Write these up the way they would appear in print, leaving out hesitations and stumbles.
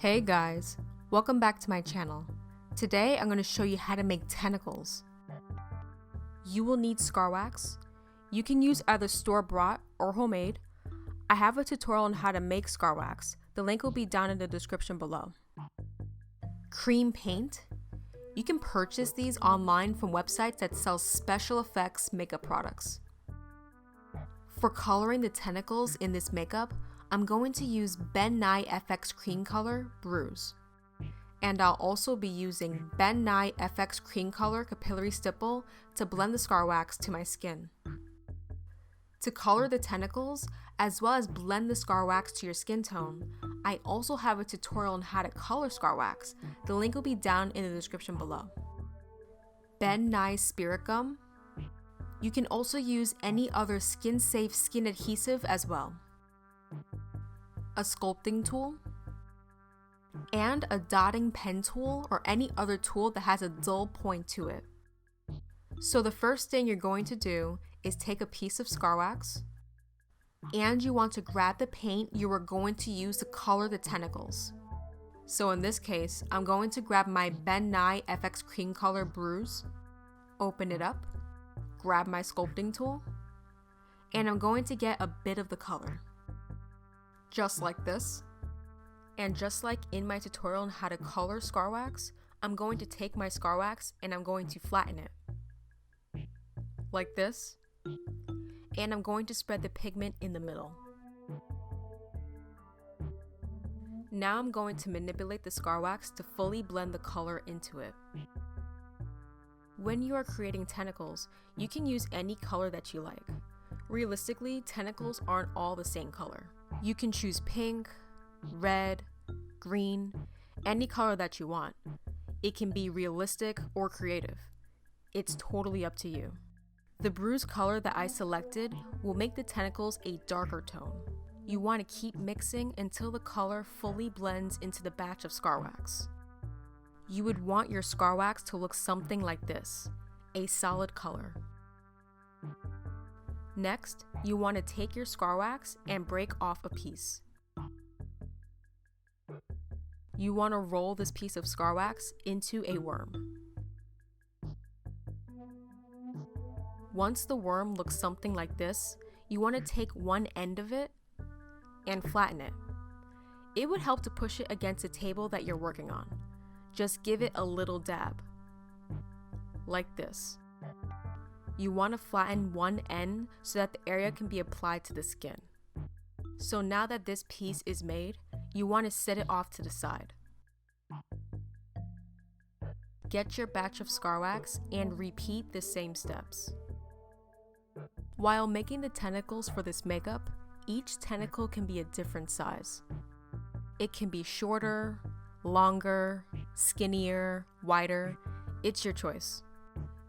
Hey guys, welcome back to my channel. Today I'm going to show you how to make tentacles. You will need scar wax. You can use either store-bought or homemade. I have a tutorial on how to make scar wax. The link will be down in the description below. Cream paint. You can purchase these online from websites that sell special effects makeup products. For coloring the tentacles in this makeup, I'm going to use Ben Nye FX Cream Color Bruise. And I'll also be using Ben Nye FX Cream Color Capillary Stipple to blend the scar wax to my skin. To color the tentacles, as well as blend the scar wax to your skin tone, I also have a tutorial on how to color scar wax. The link will be down in the description below. Ben Nye Spirit Gum. You can also use any other skin-safe skin adhesive as well. A sculpting tool, and a dotting pen tool or any other tool that has a dull point to it. So the first thing you're going to do is take a piece of scar wax, and you want to grab the paint you are going to use to color the tentacles. So in this case, I'm going to grab my Ben Nye FX Cream Color Bruise, open it up, grab my sculpting tool, and I'm going to get a bit of the color. Just like this. And just like in my tutorial on how to color scar wax, I'm going to take my scar wax and I'm going to flatten it. Like this. And I'm going to spread the pigment in the middle. Now I'm going to manipulate the scar wax to fully blend the color into it. When you are creating tentacles, you can use any color that you like. Realistically, tentacles aren't all the same color. You can choose pink, red, green, any color that you want. It can be realistic or creative. It's totally up to you. The bruise color that I selected will make the tentacles a darker tone. You want to keep mixing until the color fully blends into the batch of scar wax. You would want your scar wax to look something like this, a solid color. Next, you want to take your scar wax and break off a piece. You want to roll this piece of scar wax into a worm. Once the worm looks something like this, you want to take one end of it and flatten it. It would help to push it against a table that you're working on. Just give it a little dab, like this. You want to flatten one end so that the area can be applied to the skin. So now that this piece is made, you want to set it off to the side. Get your batch of scar wax and repeat the same steps. While making the tentacles for this makeup, each tentacle can be a different size. It can be shorter, longer, skinnier, wider. It's your choice.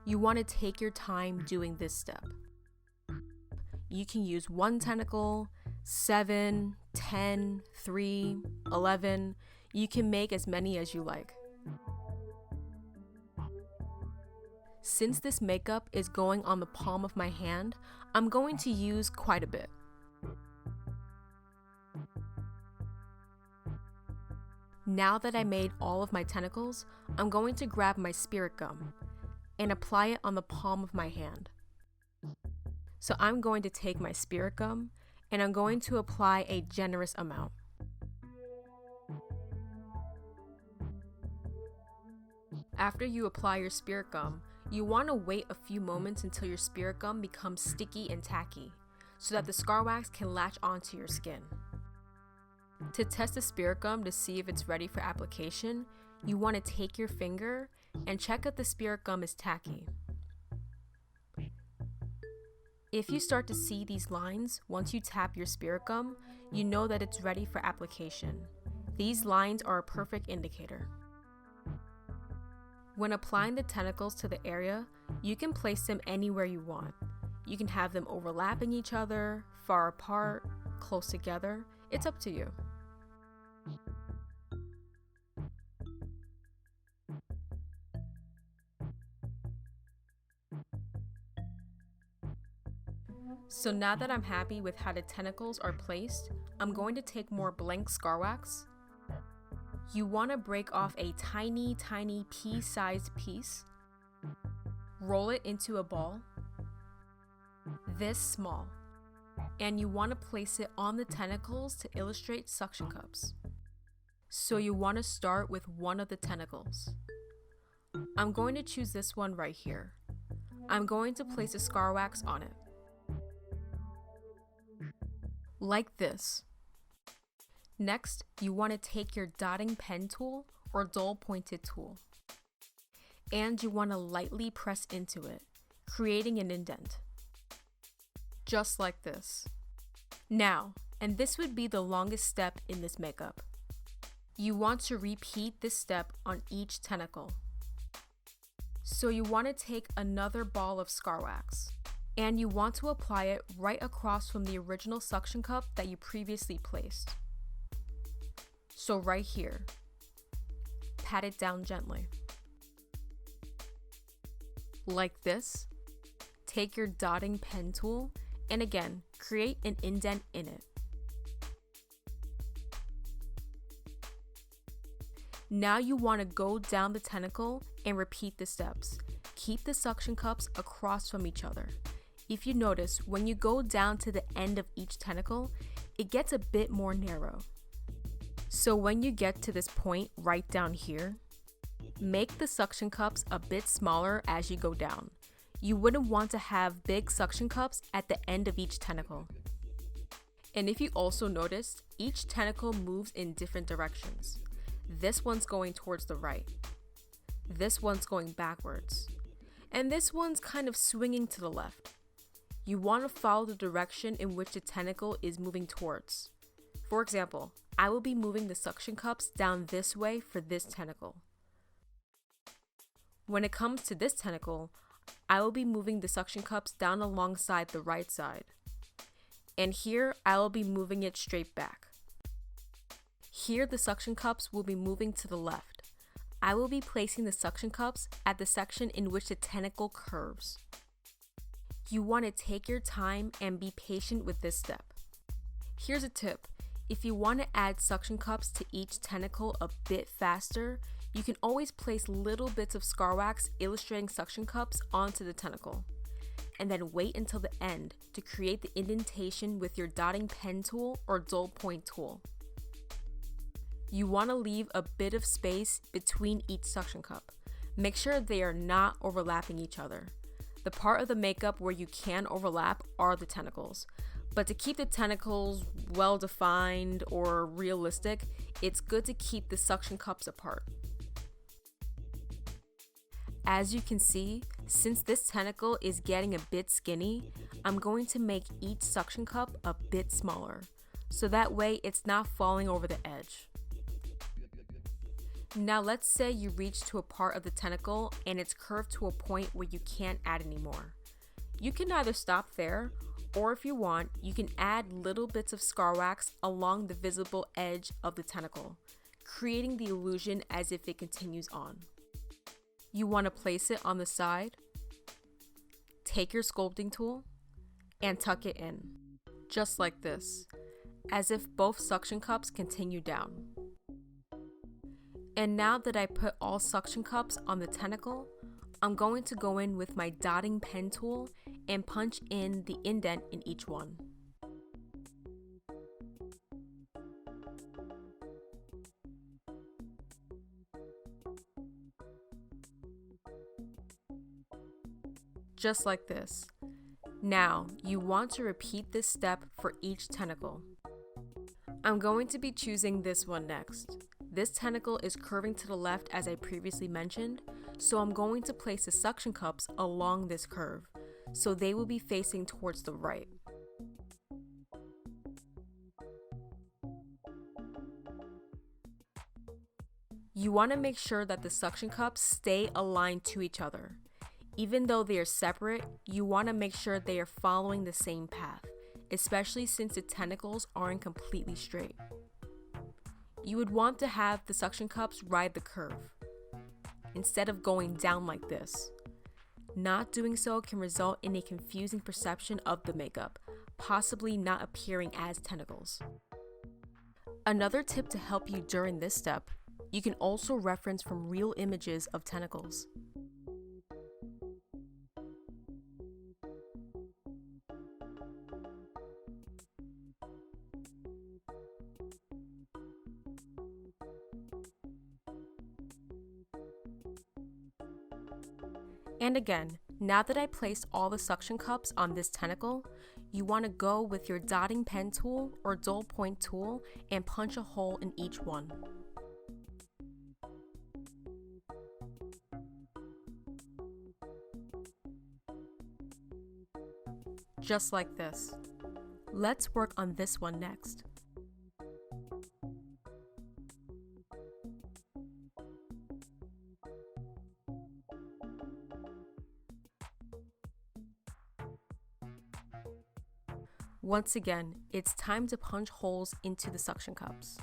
You want to take your time doing this step. You can use 1 tentacle, 7, 10, 3, 11. You can make as many as you like. Since this makeup is going on the palm of my hand, I'm going to use quite a bit. Now that I made all of my tentacles, I'm going to grab my spirit gum and apply it on the palm of my hand. So I'm going to take my spirit gum and I'm going to apply a generous amount. After you apply your spirit gum, you want to wait a few moments until your spirit gum becomes sticky and tacky, so that the scar wax can latch onto your skin. To test the spirit gum to see if it's ready for application, you want to take your finger and check if the spirit gum is tacky. If you start to see these lines once you tap your spirit gum, you know that it's ready for application. These lines are a perfect indicator. When applying the tentacles to the area, you can place them anywhere you want. You can have them overlapping each other, far apart, close together. It's up to you. So now that I'm happy with how the tentacles are placed, I'm going to take more blank scar wax. You want to break off a tiny pea-sized piece, roll it into a ball, this small, and you want to place it on the tentacles to illustrate suction cups. So you want to start with one of the tentacles. I'm going to choose this one right here. I'm going to place a scar wax on it. Like this. Next, you want to take your dotting pen tool or dull pointed tool, and you want to lightly press into it, creating an indent. Just like this. Now, and this would be the longest step in this makeup, you want to repeat this step on each tentacle. So you want to take another ball of scar wax, and you want to apply it right across from the original suction cup that you previously placed. So right here, pat it down gently. Like this. Take your dotting pen tool and again, create an indent in it. Now you want to go down the tentacle and repeat the steps. Keep the suction cups across from each other. If you notice, when you go down to the end of each tentacle, it gets a bit more narrow. So when you get to this point right down here, make the suction cups a bit smaller as you go down. You wouldn't want to have big suction cups at the end of each tentacle. And if you also notice, each tentacle moves in different directions. This one's going towards the right. This one's going backwards. And this one's kind of swinging to the left. You want to follow the direction in which the tentacle is moving towards. For example, I will be moving the suction cups down this way for this tentacle. When it comes to this tentacle, I will be moving the suction cups down alongside the right side. And here, I will be moving it straight back. Here, the suction cups will be moving to the left. I will be placing the suction cups at the section in which the tentacle curves. You want to take your time and be patient with this step. Here's a tip. If you want to add suction cups to each tentacle a bit faster, you can always place little bits of scar wax illustrating suction cups onto the tentacle, and then wait until the end to create the indentation with your dotting pen tool or dull point tool. You want to leave a bit of space between each suction cup. Make sure they are not overlapping each other. The part of the makeup where you can overlap are the tentacles. But to keep the tentacles well defined or realistic, it's good to keep the suction cups apart. As you can see, since this tentacle is getting a bit skinny, I'm going to make each suction cup a bit smaller, so that way it's not falling over the edge. Now let's say you reach to a part of the tentacle and it's curved to a point where you can't add any more. You can either stop there, or if you want, you can add little bits of scar wax along the visible edge of the tentacle, creating the illusion as if it continues on. You want to place it on the side, take your sculpting tool, and tuck it in, just like this, as if both suction cups continue down. And now that I put all suction cups on the tentacle, I'm going to go in with my dotting pen tool and punch in the indent in each one. Just like this. Now, you want to repeat this step for each tentacle. I'm going to be choosing this one next. This tentacle is curving to the left as I previously mentioned, so I'm going to place the suction cups along this curve, so they will be facing towards the right. You want to make sure that the suction cups stay aligned to each other. Even though they are separate, you want to make sure they are following the same path, especially since the tentacles aren't completely straight. You would want to have the suction cups ride the curve, instead of going down like this. Not doing so can result in a confusing perception of the makeup, possibly not appearing as tentacles. Another tip to help you during this step You can also reference from real images of tentacles. And again, now that I placed all the suction cups on this tentacle, you want to go with your dotting pen tool or dull point tool and punch a hole in each one. Just like this. Let's work on this one next. Once again, it's time to punch holes into the suction cups.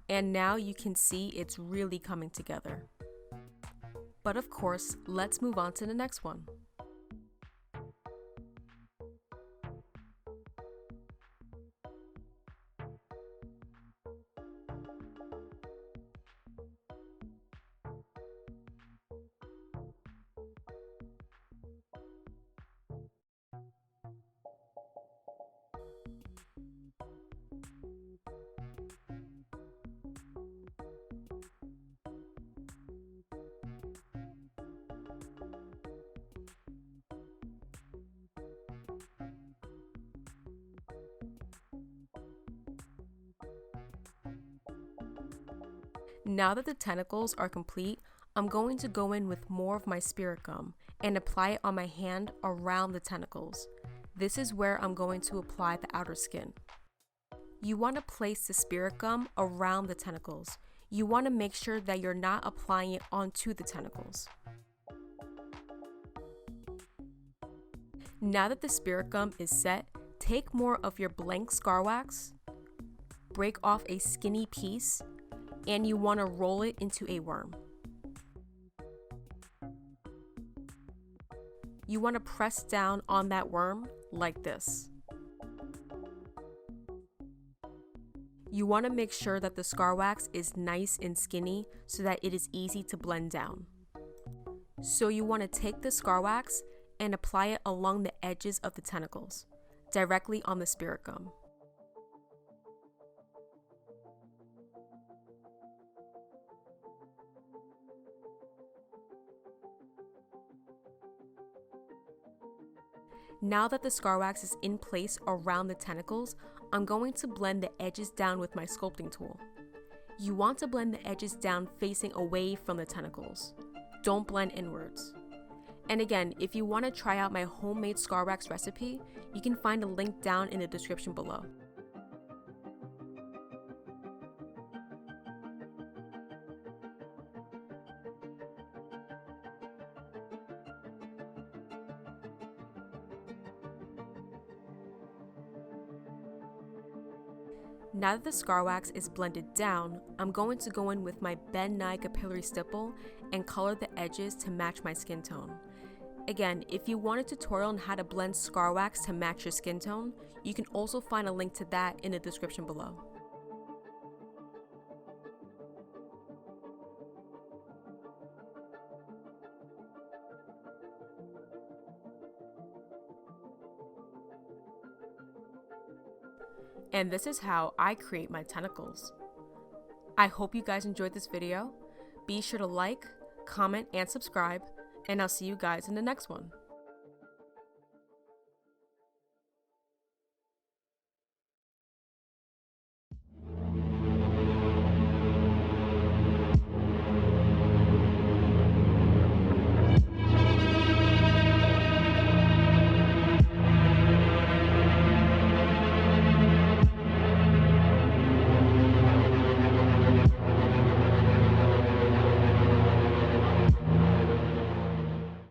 And now you can see it's really coming together. But of course, let's move on to the next one. Now that the tentacles are complete, I'm going to go in with more of my spirit gum and apply it on my hand around the tentacles. This is where I'm going to apply the outer skin. You want to place the spirit gum around the tentacles. You want to make sure that you're not applying it onto the tentacles. Now that the spirit gum is set, take more of your blank scar wax, break off a skinny piece, and you want to roll it into a worm. You want to press down on that worm like this. You want to make sure that the scar wax is nice and skinny so that it is easy to blend down. So you want to take the scar wax and apply it along the edges of the tentacles, directly on the spirit gum. Now that the scar wax is in place around the tentacles, I'm going to blend the edges down with my sculpting tool. You want to blend the edges down facing away from the tentacles. Don't blend inwards. And again, if you want to try out my homemade scar wax recipe, you can find a link down in the description below. Now that the scar wax is blended down, I'm going to go in with my Ben Nye capillary stipple and color the edges to match my skin tone. Again, if you want a tutorial on how to blend scar wax to match your skin tone, you can also find a link to that in the description below. And this is how I create my tentacles. I hope you guys enjoyed this video. Be sure to like, comment, and subscribe, and I'll see you guys in the next one.